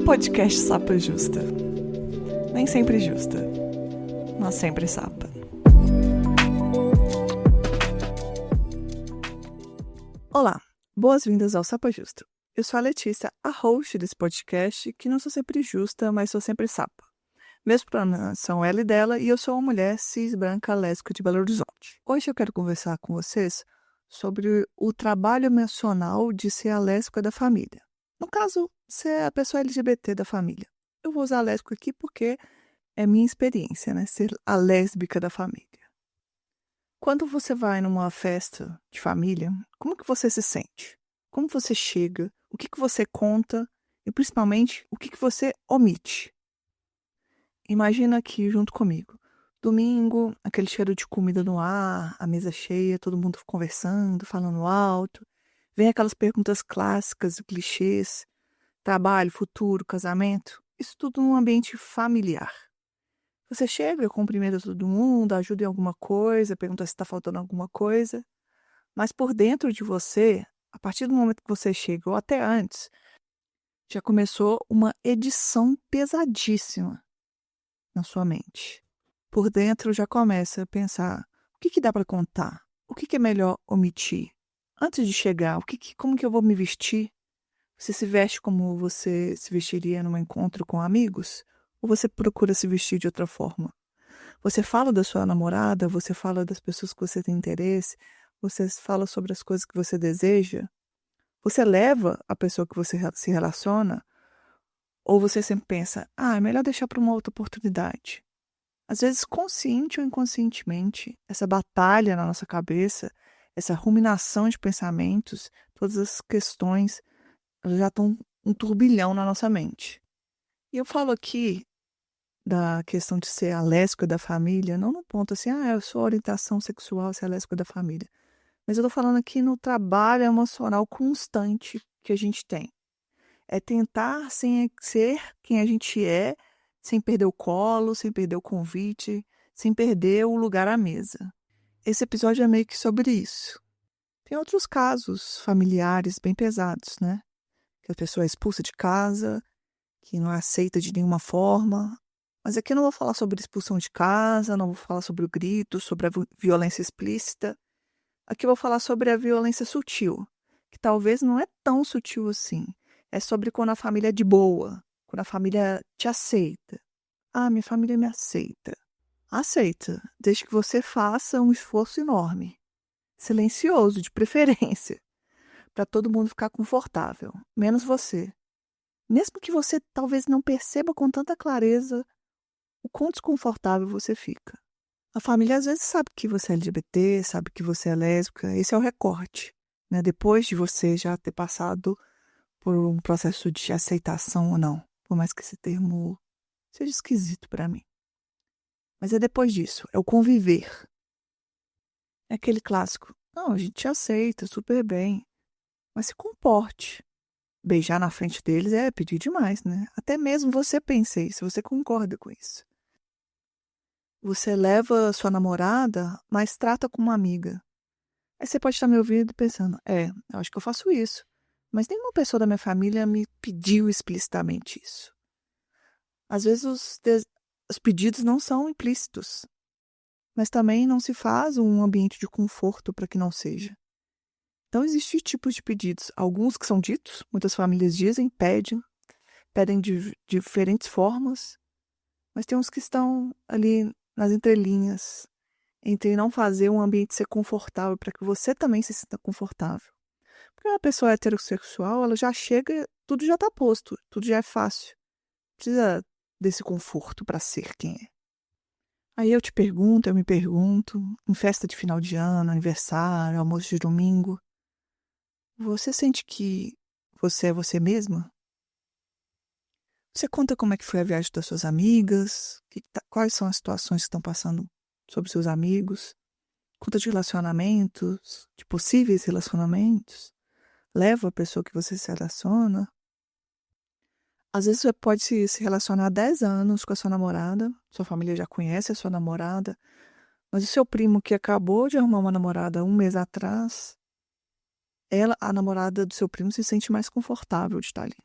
Podcast Sapa Justa. Nem sempre justa, mas sempre sapa. Olá, boas-vindas ao Sapa Justa. Eu sou a Letícia, a host desse podcast, que não sou sempre justa, mas sou sempre sapa. Meus pronomes são ela e dela, e eu sou uma mulher cis, branca, lésbica de Belo Horizonte. Hoje eu quero conversar com vocês sobre o trabalho emocional de ser a lésbica da família. No caso, ser a pessoa LGBT da família. Eu vou usar lésbica aqui porque é minha experiência, né? Ser a lésbica da família. Quando você vai numa festa de família, como que você se sente? Como você chega? O que você conta? E principalmente, o que você omite? Imagina aqui junto comigo. Domingo, aquele cheiro de comida no ar, a mesa cheia, todo mundo conversando, falando alto. Vem aquelas perguntas clássicas e clichês. Trabalho, futuro, casamento. Isso tudo num ambiente familiar. Você chega, cumprimenta todo mundo, ajuda em alguma coisa, pergunta se está faltando alguma coisa. Mas por dentro de você, a partir do momento que você chega, ou até antes, já começou uma edição pesadíssima na sua mente. Por dentro já começa a pensar, o que dá para contar? O que é melhor omitir? Antes de chegar, como que eu vou me vestir? Você se veste como você se vestiria num encontro com amigos? Ou você procura se vestir de outra forma? Você fala da sua namorada? Você fala das pessoas que você tem interesse? Você fala sobre as coisas que você deseja? Você leva a pessoa que você se relaciona? Ou você sempre pensa, é melhor deixar para uma outra oportunidade? Às vezes, consciente ou inconscientemente, essa batalha na nossa cabeça, essa ruminação de pensamentos, todas as questões, elas já estão um turbilhão na nossa mente. E eu falo aqui da questão de ser a lésbica da família, não no ponto assim, eu sou orientação sexual, ser a lésbica da família. Mas eu tô falando aqui no trabalho emocional constante que a gente tem. É tentar ser quem a gente é, sem perder o colo, sem perder o convite, sem perder o lugar à mesa. Esse episódio é meio que sobre isso. Tem outros casos familiares bem pesados, né? Que a pessoa é expulsa de casa, que não é aceita de nenhuma forma. Mas aqui eu não vou falar sobre expulsão de casa, não vou falar sobre o grito, sobre a violência explícita. Aqui eu vou falar sobre a violência sutil, que talvez não é tão sutil assim. É sobre quando a família é de boa, quando a família te aceita. Minha família me aceita. Aceita, desde que você faça um esforço enorme, silencioso de preferência, para todo mundo ficar confortável, menos você. Mesmo que você talvez não perceba com tanta clareza o quão desconfortável você fica. A família às vezes sabe que você é LGBT, sabe que você é lésbica, esse é o recorte, né? Depois de você já ter passado por um processo de aceitação ou não, por mais que esse termo seja esquisito para mim. Mas é depois disso, é o conviver. É aquele clássico, não, a gente te aceita super bem, mas se comporte. Beijar na frente deles é pedir demais, né? Até mesmo você pensa isso, você concorda com isso. Você leva sua namorada, mas trata como uma amiga. Aí você pode estar me ouvindo e pensando, eu acho que eu faço isso. Mas nenhuma pessoa da minha família me pediu explicitamente isso. Às vezes os pedidos não são implícitos, mas também não se faz um ambiente de conforto para que não seja. Então existem tipos de pedidos. Alguns que são ditos, muitas famílias dizem, pedem de diferentes formas, mas tem uns que estão ali nas entrelinhas, entre não fazer um ambiente ser confortável para que você também se sinta confortável. Porque uma pessoa heterossexual, ela já chega, tudo já está posto, tudo já é fácil. Não precisa desse conforto para ser quem é. Aí eu me pergunto, em festa de final de ano, aniversário, almoço de domingo, você sente que você é você mesma? Você conta como é que foi a viagem das suas amigas? Quais são as situações que estão passando sobre seus amigos? Conta de relacionamentos, de possíveis relacionamentos? Leva a pessoa que você se relaciona? Às vezes você pode se relacionar há 10 anos com a sua namorada, sua família já conhece a sua namorada, mas o seu primo que acabou de arrumar uma namorada um mês atrás, a namorada do seu primo, se sente mais confortável de estar ali.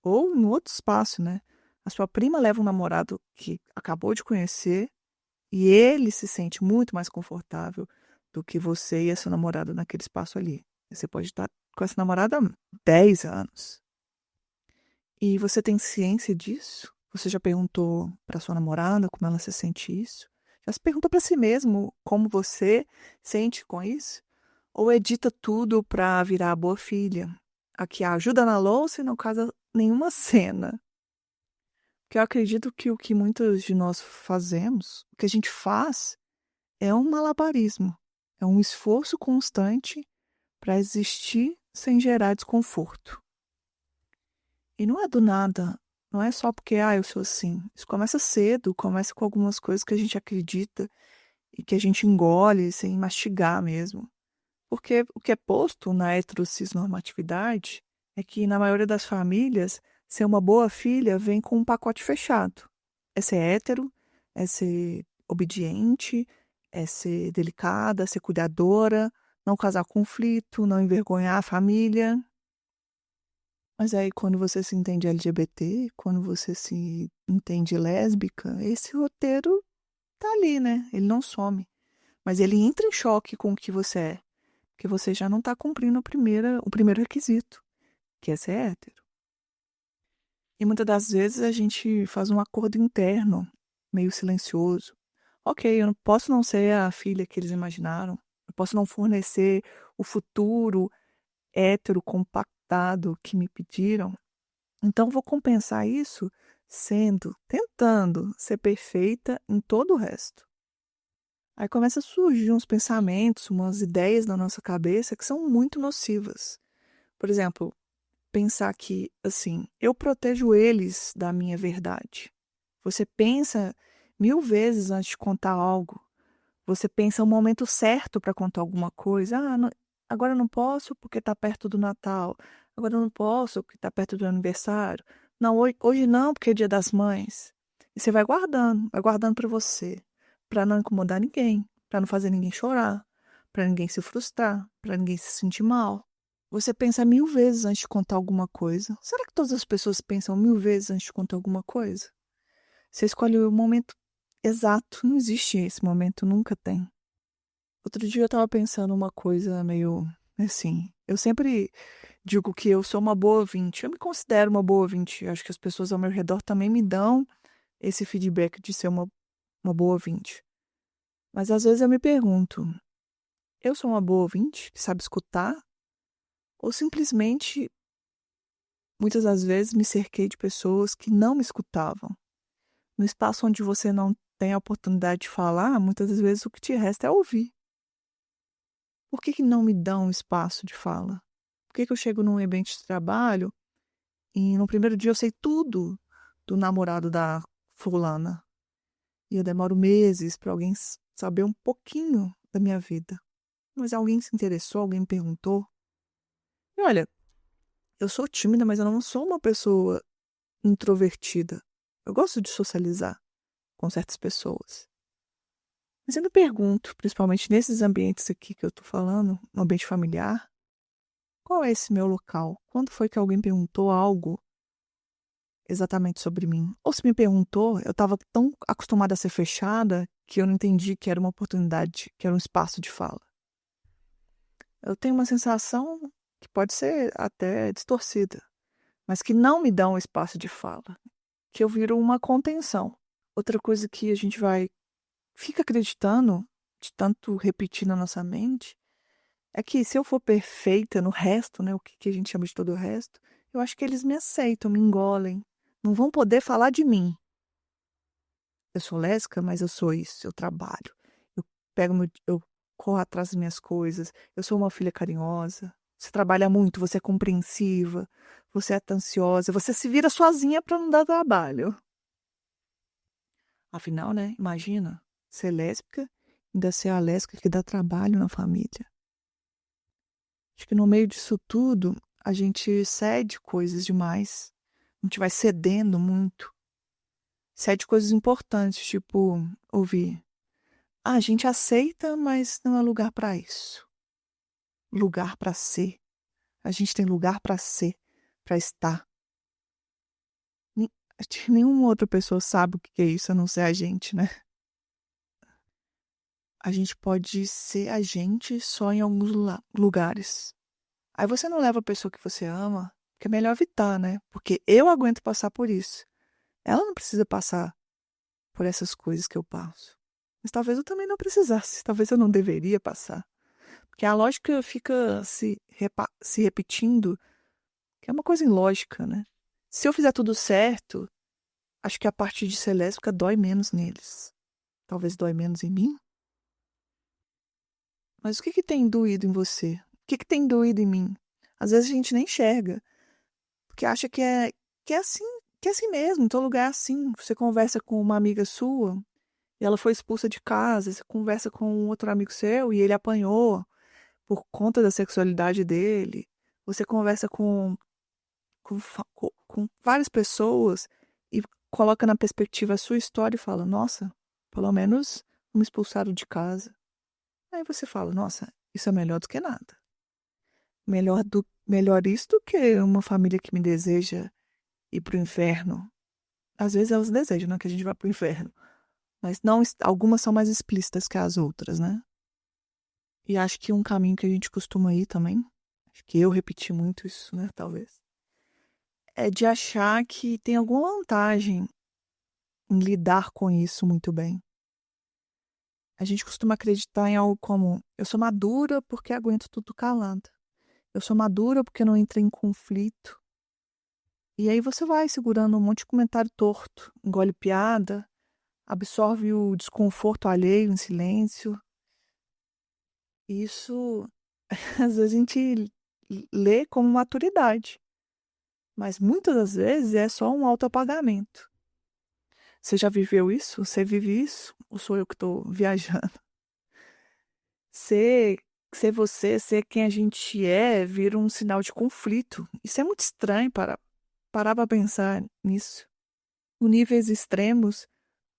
Ou no outro espaço, né? A sua prima leva um namorado que acabou de conhecer e ele se sente muito mais confortável do que você e a sua namorada naquele espaço ali. Você pode estar com essa namorada há 10 anos. E você tem ciência disso? Você já perguntou para sua namorada como ela se sente isso? Já se perguntou para si mesmo como você sente com isso? Ou edita tudo para virar a boa filha? A que ajuda na louça e não causa nenhuma cena? Porque eu acredito que o que muitos de nós fazemos, o que a gente faz, é um malabarismo. É um esforço constante para existir sem gerar desconforto. E não é do nada, não é só porque, eu sou assim. Isso começa cedo, começa com algumas coisas que a gente acredita e que a gente engole sem mastigar mesmo. Porque o que é posto na heterossexualidade é que, na maioria das famílias, ser uma boa filha vem com um pacote fechado. É ser hétero, é ser obediente, é ser delicada, ser cuidadora, não causar conflito, não envergonhar a família. Mas aí, quando você se entende LGBT, quando você se entende lésbica, esse roteiro tá ali, né? Ele não some. Mas ele entra em choque com o que você é. Porque você já não está cumprindo o primeiro requisito, que é ser hétero. E muitas das vezes a gente faz um acordo interno, meio silencioso. Ok, eu não posso não ser a filha que eles imaginaram. Eu posso não fornecer o futuro hétero compactado que me pediram. Então vou compensar isso tentando ser perfeita em todo o resto. Aí começa a surgir uns pensamentos, umas ideias na nossa cabeça que são muito nocivas. Por exemplo, pensar que, assim, eu protejo eles da minha verdade. Você pensa 1000 vezes antes de contar algo. Você pensa o momento certo para contar alguma coisa. Agora eu não posso porque está perto do Natal. Agora eu não posso porque está perto do aniversário. Não, hoje não porque é Dia das Mães. E você vai guardando para você, para não incomodar ninguém, para não fazer ninguém chorar, para ninguém se frustrar, para ninguém se sentir mal. Você pensa 1000 vezes antes de contar alguma coisa. Será que todas as pessoas pensam 1000 vezes antes de contar alguma coisa? Você escolhe o momento exato. Não existe esse momento, nunca tem. Outro dia eu tava pensando uma coisa meio assim. Eu sempre digo que eu sou uma boa ouvinte. Eu me considero uma boa ouvinte. Acho que as pessoas ao meu redor também me dão esse feedback de ser uma boa ouvinte. Mas às vezes eu me pergunto: eu sou uma boa ouvinte que sabe escutar? Ou simplesmente, muitas das vezes, me cerquei de pessoas que não me escutavam? No espaço onde você não tem a oportunidade de falar, muitas das vezes o que te resta é ouvir. Por que não me dão espaço de fala? Por que eu chego num ambiente de trabalho e no primeiro dia eu sei tudo do namorado da fulana e eu demoro meses para alguém saber um pouquinho da minha vida? Mas alguém se interessou, alguém me perguntou. E olha, eu sou tímida, mas eu não sou uma pessoa introvertida. Eu gosto de socializar com certas pessoas. Mas eu me pergunto, principalmente nesses ambientes aqui que eu tô falando, no ambiente familiar, qual é esse meu local? Quando foi que alguém perguntou algo exatamente sobre mim? Ou se me perguntou, eu estava tão acostumada a ser fechada que eu não entendi que era uma oportunidade, que era um espaço de fala. Eu tenho uma sensação que pode ser até distorcida, mas que não me dá um espaço de fala, que eu viro uma contenção. Outra coisa que a gente fica acreditando, de tanto repetir na nossa mente, é que se eu for perfeita no resto, né, o que a gente chama de todo o resto, eu acho que eles me aceitam, me engolem. Não vão poder falar de mim. Eu sou lésbica, mas eu sou isso, eu trabalho. Eu corro atrás das minhas coisas, eu sou uma filha carinhosa. Você trabalha muito, você é compreensiva, você é atenciosa, você se vira sozinha para não dar trabalho. Afinal, né, imagina, ser lésbica, ainda ser a lésbica que dá trabalho na família. Acho que no meio disso tudo, a gente cede coisas demais. A gente vai cedendo muito. Cede coisas importantes, tipo ouvir. A gente aceita, mas não é lugar para isso. Lugar para ser. A gente tem lugar para ser, para estar. Acho que nenhuma outra pessoa sabe o que é isso, a não ser a gente, né? A gente pode ser a gente só em alguns lugares. Aí você não leva a pessoa que você ama, que é melhor evitar, né? Porque eu aguento passar por isso. Ela não precisa passar por essas coisas que eu passo. Mas talvez eu também não precisasse, talvez eu não deveria passar. Porque a lógica fica se repetindo, que é uma coisa ilógica, né? Se eu fizer tudo certo, acho que a parte de ser lésbica dói menos neles. Talvez dói menos em mim. Mas o que que tem doído em você? O que que tem doído em mim? Às vezes a gente nem enxerga, porque acha que é assim, que é assim mesmo, em todo lugar é assim. Você conversa com uma amiga sua e ela foi expulsa de casa, você conversa com um outro amigo seu e ele apanhou por conta da sexualidade dele. Você conversa com várias pessoas e coloca na perspectiva a sua história e fala: Nossa, pelo menos não me expulsaram de casa. Aí você fala: Nossa, isso é melhor do que nada. Melhor isso do que uma família que me deseja ir para o inferno. Às vezes elas desejam, né, que a gente vá para o inferno. Mas não, algumas são mais explícitas que as outras, né? E acho que um caminho que a gente costuma ir também, acho que eu repeti muito isso, né? Talvez. É de achar que tem alguma vantagem em lidar com isso muito bem. A gente costuma acreditar em algo como: eu sou madura porque aguento tudo calada. Eu sou madura porque não entrei em conflito. E aí você vai segurando um monte de comentário torto, engole piada, absorve o desconforto alheio em silêncio. Isso, às vezes a gente lê como maturidade, mas muitas das vezes é só um autoapagamento. Você já viveu isso? Você vive isso? Ou sou eu que estou viajando? Ser, ser você, ser quem a gente é, vira um sinal de conflito. Isso é muito estranho parar para pensar nisso. Em níveis extremos,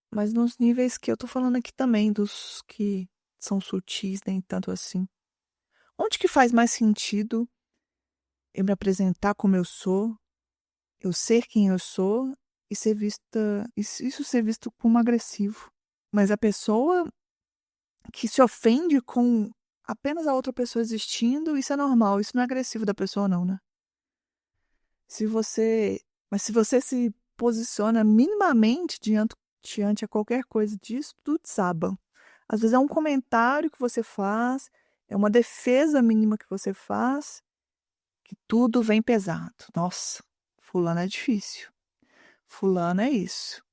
mas nos níveis que eu tô falando aqui também, dos que são sutis, nem tanto assim. Onde que faz mais sentido eu me apresentar como eu ser quem eu sou e ser vista, isso ser visto como agressivo? Mas a pessoa que se ofende com apenas a outra pessoa existindo, isso é normal, isso não é agressivo da pessoa, não, né? Se você, mas se você se posiciona minimamente diante a qualquer coisa disso, tudo desaba. Às vezes é um comentário que você faz, é uma defesa mínima que você faz, que tudo vem pesado. Nossa, fulano é difícil. Fulano é isso.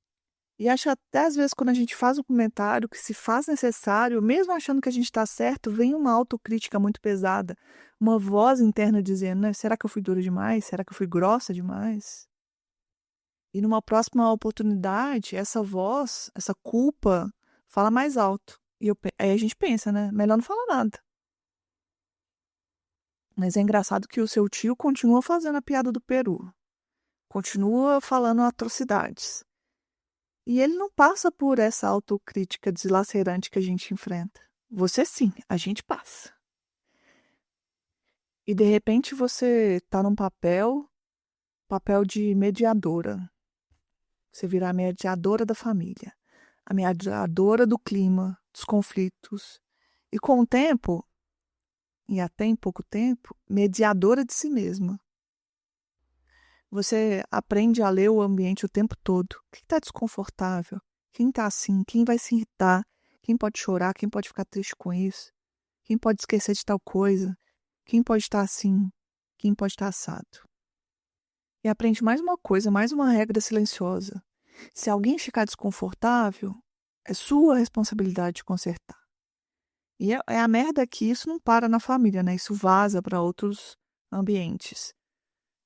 E acho até às vezes quando a gente faz um comentário que se faz necessário, mesmo achando que a gente está certo, vem uma autocrítica muito pesada, uma voz interna dizendo, né, será que eu fui dura demais? Será que eu fui grossa demais? E numa próxima oportunidade, essa voz, essa culpa, fala mais alto. Aí a gente pensa, né? Melhor não falar nada. Mas é engraçado que o seu tio continua fazendo a piada do Peru, continua falando atrocidades. E ele não passa por essa autocrítica deslacerante que a gente enfrenta. Você sim, a gente passa. E de repente você está num papel de mediadora. Você virar a mediadora da família, a mediadora do clima, dos conflitos. E com o tempo, e até em pouco tempo, mediadora de si mesma. Você aprende a ler o ambiente o tempo todo. O que está desconfortável? Quem está assim? Quem vai se irritar? Quem pode chorar? Quem pode ficar triste com isso? Quem pode esquecer de tal coisa? Quem pode estar assim? Quem pode estar assado? E aprende mais uma coisa, mais uma regra silenciosa. Se alguém ficar desconfortável, é sua responsabilidade de consertar. E é a merda que isso não para na família, né? Isso vaza para outros ambientes.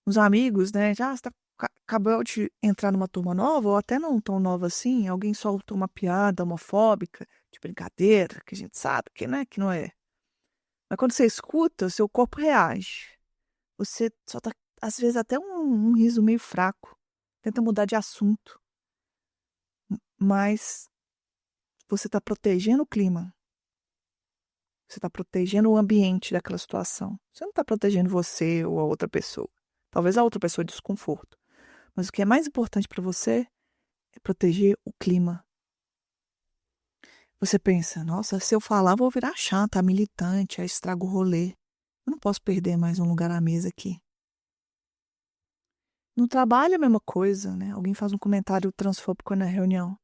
Os amigos, né? Já está acabou de entrar numa turma nova, ou até não tão nova assim, alguém soltou uma piada homofóbica, de brincadeira, que a gente sabe que não é. Mas quando você escuta, seu corpo reage. Você só tá, às vezes, até um riso meio fraco. Tenta mudar de assunto. Mas você está protegendo o clima. Você está protegendo o ambiente daquela situação. Você não está protegendo você ou a outra pessoa. Talvez a outra pessoa desconforto. Mas o que é mais importante para você é proteger o clima. Você pensa, nossa, se eu falar, vou virar chata, militante, aí estrago o rolê. Eu não posso perder mais um lugar à mesa aqui. No trabalho é a mesma coisa, né? Alguém faz um comentário transfóbico na reunião.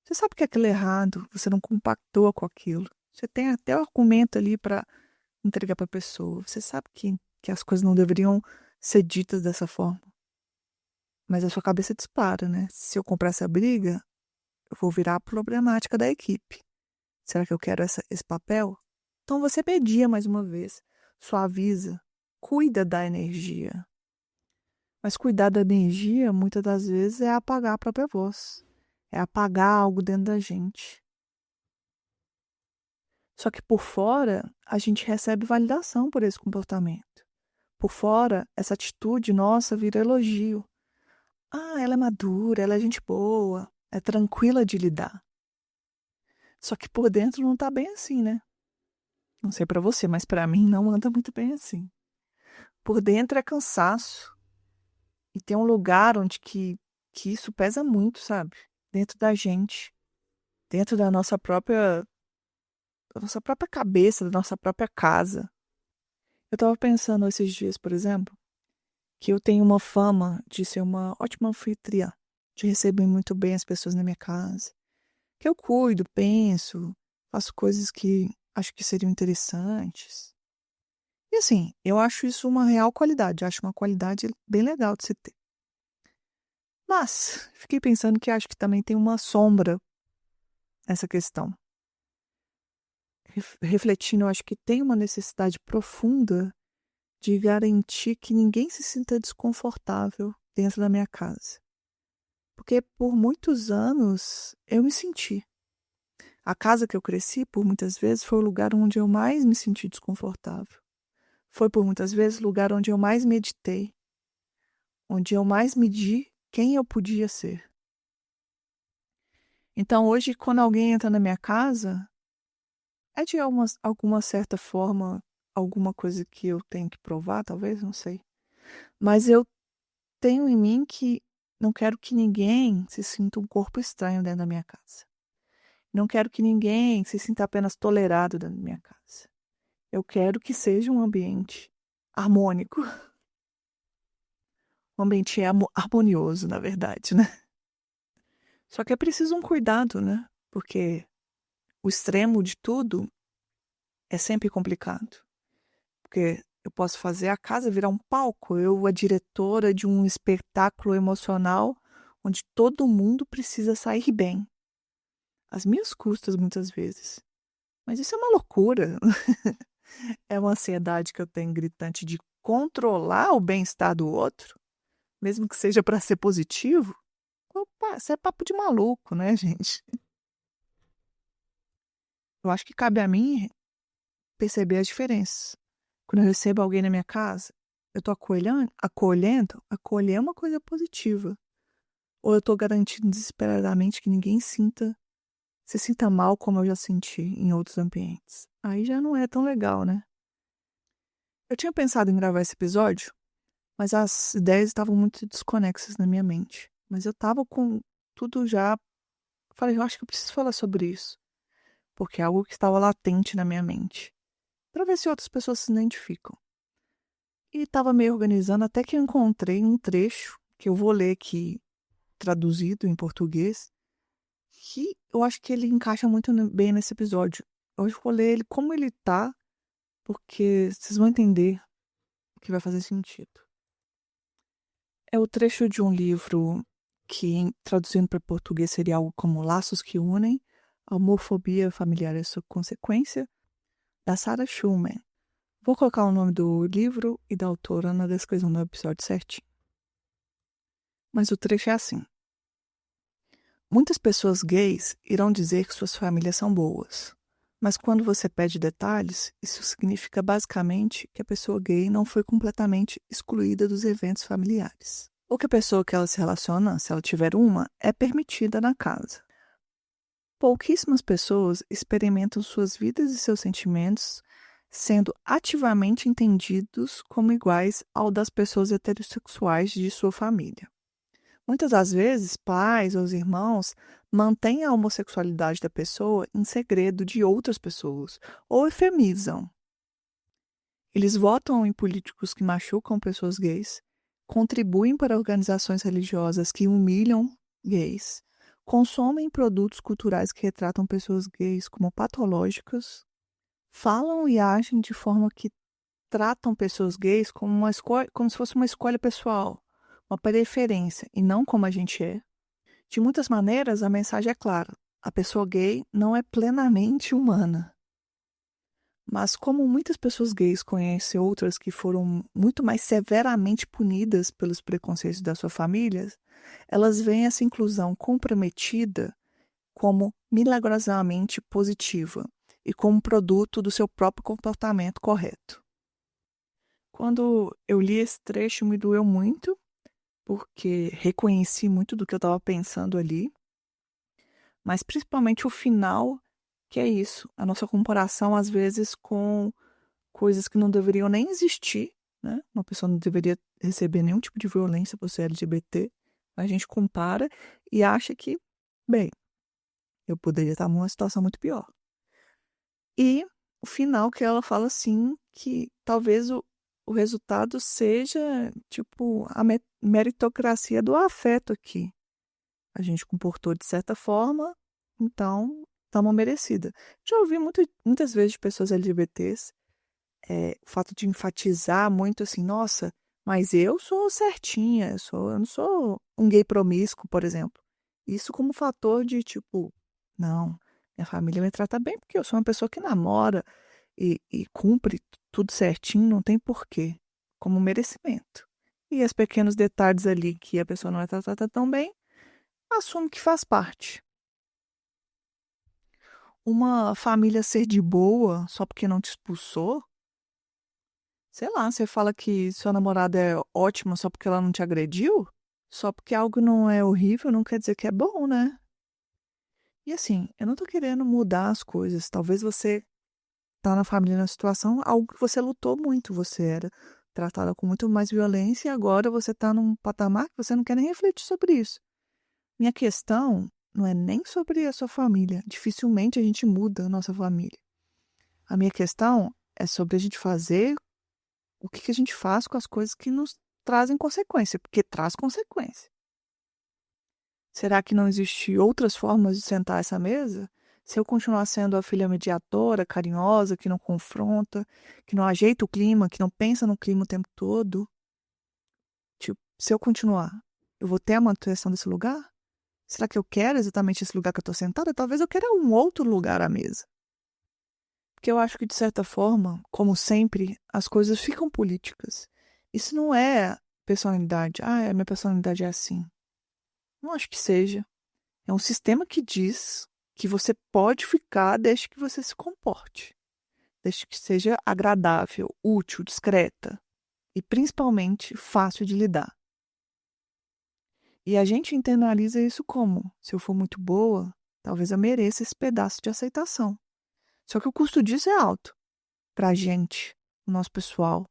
Você sabe que é aquilo é errado, você não compactua com aquilo. Você tem até o argumento ali para entregar para a pessoa. Você sabe que as coisas não deveriam ser ditas dessa forma. Mas a sua cabeça dispara, né? Se eu comprar essa briga, eu vou virar a problemática da equipe. Será que eu quero esse papel? Então você media mais uma vez, suaviza, cuida da energia. Mas cuidar da energia, muitas das vezes, é apagar a própria voz. É apagar algo dentro da gente. Só que por fora, a gente recebe validação por esse comportamento. Por fora, essa atitude nossa vira elogio. Ah, ela é madura, ela é gente boa, é tranquila de lidar. Só que por dentro não tá bem assim, né? Não sei pra você, mas pra mim não anda muito bem assim. Por dentro é cansaço. E tem um lugar onde que isso pesa muito, sabe? Dentro da gente, dentro da nossa própria cabeça, da nossa própria casa. Eu tava pensando esses dias, por exemplo, que eu tenho uma fama de ser uma ótima anfitriã, de receber muito bem as pessoas na minha casa. Que eu cuido, penso, faço coisas que acho que seriam interessantes. E assim, eu acho isso uma real qualidade, acho uma qualidade bem legal de se ter. Mas fiquei pensando que acho que também tem uma sombra nessa questão. Refletindo, eu acho que tem uma necessidade profunda de garantir que ninguém se sinta desconfortável dentro da minha casa. Porque por muitos anos eu me senti. A casa que eu cresci, por muitas vezes, foi o lugar onde eu mais me senti desconfortável. Foi por muitas vezes o lugar onde eu mais meditei, onde eu mais medi quem eu podia ser. Então hoje, quando alguém entra na minha casa, é de alguma certa forma alguma coisa que eu tenho que provar, talvez, não sei. Mas eu tenho em mim que não quero que ninguém se sinta um corpo estranho dentro da minha casa. Não quero que ninguém se sinta apenas tolerado dentro da minha casa. Eu quero que seja um ambiente harmônico. Um ambiente harmonioso, na verdade, né? Só que é preciso um cuidado, né? Porque o extremo de tudo é sempre complicado. Porque eu posso fazer a casa virar um palco. Eu, a diretora de um espetáculo emocional onde todo mundo precisa sair bem. Às minhas custas, muitas vezes. Mas isso é uma loucura. É uma ansiedade que eu tenho gritante de controlar o bem-estar do outro, mesmo que seja para ser positivo. Opa, isso é papo de maluco, né, gente? Eu acho que cabe a mim perceber as diferenças. Quando eu recebo alguém na minha casa, eu tô acolhendo, acolher é uma coisa positiva. Ou eu tô garantindo desesperadamente que ninguém se sinta mal como eu já senti em outros ambientes. Aí já não é tão legal, né? Eu tinha pensado em gravar esse episódio, mas as ideias estavam muito desconexas na minha mente. Mas eu tava com tudo já. Falei, eu acho que eu preciso falar sobre isso. Porque é algo que estava latente na minha mente. Pra ver se outras pessoas se identificam. E estava me organizando até que eu encontrei um trecho que eu vou ler aqui, traduzido em português, que eu acho que ele encaixa muito bem nesse episódio. Hoje eu vou ler ele como ele tá, porque vocês vão entender que vai fazer sentido. É o trecho de um livro que, traduzindo para português, seria algo como Laços que Unem, a Homofobia Familiar e Sua Consequência, da Sarah Schulman. Vou colocar o nome do livro e da autora na descrição do episódio certinho. Mas o trecho é assim. Muitas pessoas gays irão dizer que suas famílias são boas. Mas quando você pede detalhes, isso significa basicamente que a pessoa gay não foi completamente excluída dos eventos familiares. Ou que a pessoa que ela se relaciona, se ela tiver uma, é permitida na casa. Pouquíssimas pessoas experimentam suas vidas e seus sentimentos sendo ativamente entendidos como iguais ao das pessoas heterossexuais de sua família. Muitas das vezes, pais ou os irmãos mantêm a homossexualidade da pessoa em segredo de outras pessoas, ou efemizam. Eles votam em políticos que machucam pessoas gays, contribuem para organizações religiosas que humilham gays, consomem produtos culturais que retratam pessoas gays como patológicas, falam e agem de forma que tratam pessoas gays como como se fosse uma escolha pessoal, uma preferência, e não como a gente é. De muitas maneiras, a mensagem é clara: a pessoa gay não é plenamente humana. Mas como muitas pessoas gays conhecem outras que foram muito mais severamente punidas pelos preconceitos da sua família, elas veem essa inclusão comprometida como milagrosamente positiva e como produto do seu próprio comportamento correto. Quando eu li esse trecho, me doeu muito, porque reconheci muito do que eu estava pensando ali, mas principalmente o final, que é isso, a nossa comparação às vezes com coisas que não deveriam nem existir, né? Uma pessoa não deveria receber nenhum tipo de violência por ser LGBT. A gente compara e acha que, bem, eu poderia estar numa situação muito pior. E o final que ela fala assim que talvez o resultado seja tipo a meritocracia do afeto aqui. A gente comportou de certa forma, então estamos merecida. Já ouvi muitas vezes de pessoas LGBTs o fato de enfatizar muito assim, nossa, mas eu sou certinha, eu não sou um gay promíscuo, por exemplo. Isso como fator de tipo, não, minha família me trata bem porque eu sou uma pessoa que namora e cumpre tudo certinho, não tem porquê, como merecimento. E os pequenos detalhes ali que a pessoa não é tratada tão bem, assume que faz parte. Uma família ser de boa só porque não te expulsou, sei lá, você fala que sua namorada é ótima só porque ela não te agrediu? Só porque algo não é horrível não quer dizer que é bom, né? E assim, eu não tô querendo mudar as coisas. Talvez você tá na família na situação, algo que você lutou muito, você era tratada com muito mais violência e agora você tá num patamar que você não quer nem refletir sobre isso. Minha questão não é nem sobre a sua família. Dificilmente a gente muda a nossa família. A minha questão é sobre a gente fazer o que a gente faz com as coisas que nos trazem consequência, porque traz consequência. Será que não existem outras formas de sentar a essa mesa? Se eu continuar sendo a filha mediadora, carinhosa, que não confronta, que não ajeita o clima, que não pensa no clima o tempo todo, tipo, se eu continuar, eu vou ter a manutenção desse lugar? Será que eu quero exatamente esse lugar que eu estou sentada? Talvez eu queira um outro lugar à mesa. Porque eu acho que, de certa forma, como sempre, as coisas ficam políticas. Isso não é personalidade. Ah, a minha personalidade é assim. Não acho que seja. É um sistema que diz que você pode ficar desde que você se comporte. Desde que seja agradável, útil, discreta e, principalmente, fácil de lidar. E a gente internaliza isso como: se eu for muito boa, talvez eu mereça esse pedaço de aceitação. Só que o custo disso é alto para a gente, o nosso pessoal.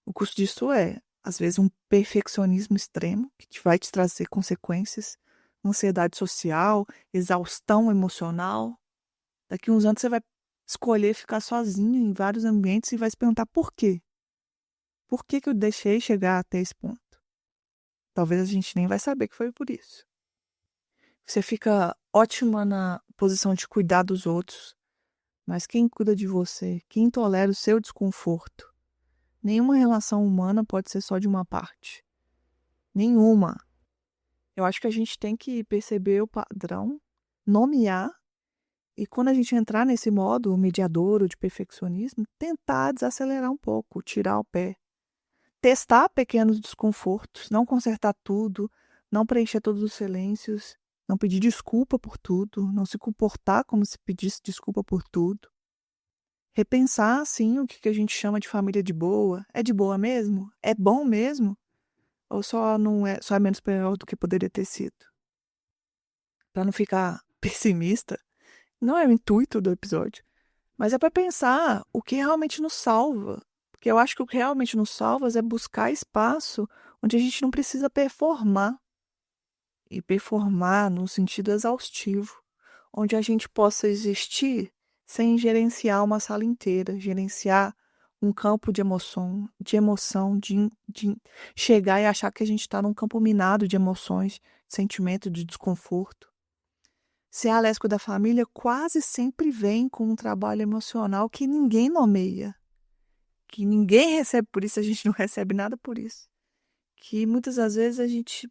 O custo disso é, às vezes, um perfeccionismo extremo que vai te trazer consequências, ansiedade social, exaustão emocional. Daqui uns anos você vai escolher ficar sozinho em vários ambientes e vai se perguntar por quê? Por que que eu deixei chegar até esse ponto? Talvez a gente nem vai saber que foi por isso. Você fica ótima na posição de cuidar dos outros, mas quem cuida de você? Quem tolera o seu desconforto? Nenhuma relação humana pode ser só de uma parte. Nenhuma. Eu acho que a gente tem que perceber o padrão, nomear, e quando a gente entrar nesse modo mediador ou de perfeccionismo, tentar desacelerar um pouco, tirar o pé. Testar pequenos desconfortos, não consertar tudo, não preencher todos os silêncios, não pedir desculpa por tudo, não se comportar como se pedisse desculpa por tudo. Repensar, assim, o que a gente chama de família de boa. É de boa mesmo? É bom mesmo? Ou só não é, só é menos pior do que poderia ter sido? Para não ficar pessimista, não é o intuito do episódio, mas é para pensar o que realmente nos salva. Porque eu acho que o que realmente nos salva é buscar espaço onde a gente não precisa performar. e performar num sentido exaustivo, onde a gente possa existir sem gerenciar uma sala inteira, gerenciar um campo de emoção, de chegar e achar que a gente está num campo minado de emoções, sentimento de desconforto. Ser a lésbica da família quase sempre vem com um trabalho emocional que ninguém nomeia, que ninguém recebe por isso, a gente não recebe nada por isso. Que muitas das vezes a gente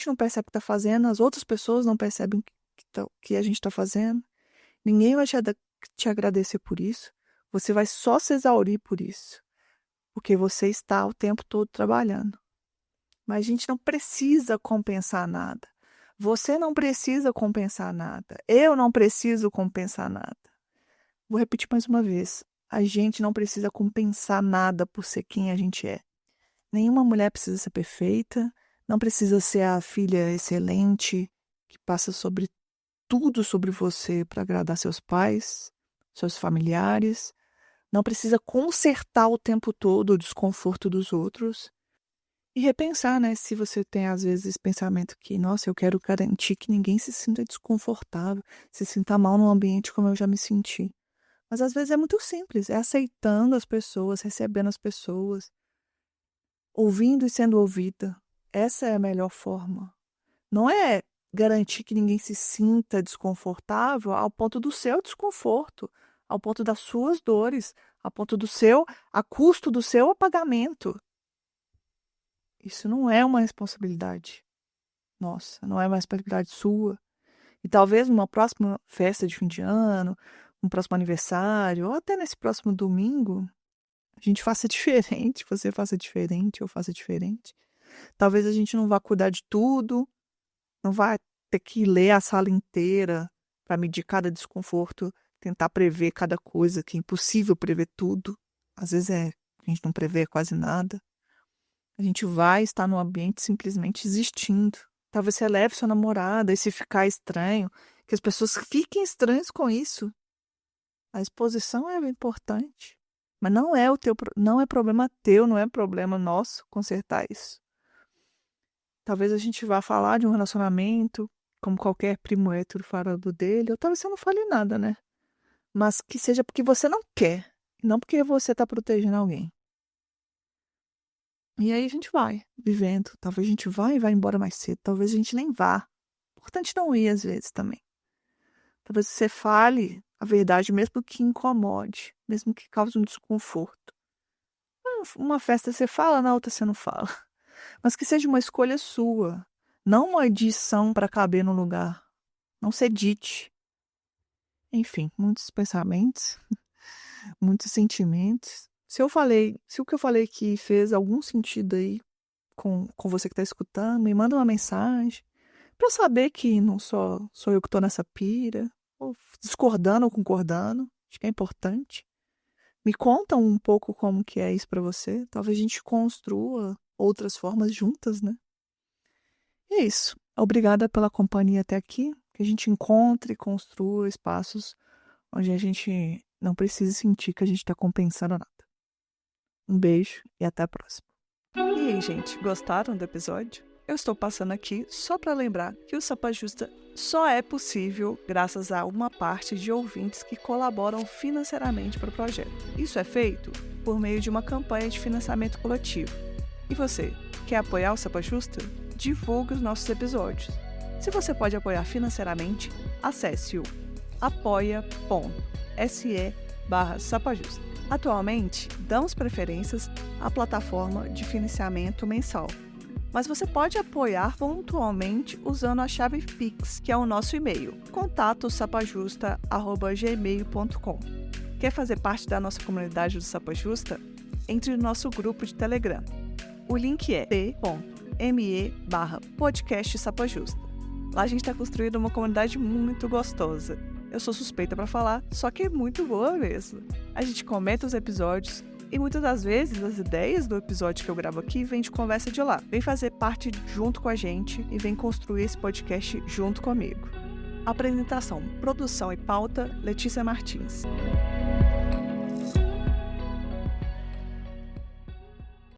não percebe o que está fazendo, as outras pessoas não percebem que a gente está fazendo. Ninguém vai te agradecer por isso. Você vai só se exaurir por isso, porque você está o tempo todo trabalhando. Mas a gente não precisa compensar nada. Você não precisa compensar nada. Eu não preciso compensar nada. Vou repetir mais uma vez. A gente não precisa compensar nada por ser quem a gente é. Nenhuma mulher precisa ser perfeita, não precisa ser a filha excelente que passa sobre tudo sobre você para agradar seus pais, seus familiares. Não precisa consertar o tempo todo o desconforto dos outros. E repensar, né? Se você tem, às vezes, esse pensamento que, nossa, eu quero garantir que ninguém se sinta desconfortável, se sinta mal num ambiente como eu já me senti. Mas, às vezes, é muito simples. É aceitando as pessoas, recebendo as pessoas, ouvindo e sendo ouvida. Essa é a melhor forma. Não é garantir que ninguém se sinta desconfortável ao ponto do seu desconforto, ao ponto das suas dores, a custo do seu apagamento. Isso não é uma responsabilidade nossa, não é uma responsabilidade sua. E talvez numa próxima festa de fim de ano, um próximo aniversário, ou até nesse próximo domingo, a gente faça diferente, você faça diferente, eu faça diferente. Talvez a gente não vá cuidar de tudo, não vai ter que ler a sala inteira para medir cada desconforto, tentar prever cada coisa, que é impossível prever tudo. Às vezes a gente não prevê quase nada. A gente vai estar no ambiente simplesmente existindo. Talvez você leve sua namorada e se ficar estranho, que as pessoas fiquem estranhas com isso. A exposição é importante, mas não é problema teu, não é problema nosso consertar isso. Talvez a gente vá falar de um relacionamento, como qualquer primo hétero fala do dele, ou talvez você não fale nada, né? Mas que seja porque você não quer, e não porque você está protegendo alguém. E aí a gente vai vivendo. Talvez a gente vá e vá embora mais cedo. Talvez a gente nem vá. Importante não ir às vezes também. Talvez você fale a verdade mesmo que incomode, mesmo que cause um desconforto. Uma festa você fala, na outra você não fala. Mas que seja uma escolha sua. Não uma edição para caber no lugar. Não se edite. Enfim, muitos pensamentos, muitos sentimentos. Se o que eu falei aqui fez algum sentido aí com você que está escutando, me manda uma mensagem para eu saber que não só sou eu que estou nessa pira, ou discordando ou concordando, acho que é importante. Me conta um pouco como que é isso para você, talvez a gente construa outras formas juntas, né? E é isso. Obrigada pela companhia até aqui, que a gente encontre e construa espaços onde a gente não precisa sentir que a gente está compensando nada. Um beijo e até a próxima. E aí, gente, gostaram do episódio? Eu estou passando aqui só para lembrar que o Sapa Justa só é possível graças a uma parte de ouvintes que colaboram financeiramente para o projeto. Isso é feito por meio de uma campanha de financiamento coletivo. E você, quer apoiar o Sapa Justa? Divulgue os nossos episódios. Se você pode apoiar financeiramente, acesse o apoia.se/sapajusta. Atualmente, damos preferências à plataforma de financiamento mensal, mas você pode apoiar pontualmente usando a chave Pix, que é o nosso e-mail, contato@sapajusta@gmail.com. Quer fazer parte da nossa comunidade do Sapa Justa? Entre no nosso grupo de Telegram. O link é t.me/podcast Sapa Justa. Lá a gente está construindo uma comunidade muito gostosa. Eu sou suspeita para falar, só que é muito boa mesmo. A gente comenta os episódios e muitas das vezes as ideias do episódio que eu gravo aqui vêm de conversa de lá. Vem fazer parte junto com a gente e vem construir esse podcast junto comigo. Apresentação, produção e pauta, Letícia Martins.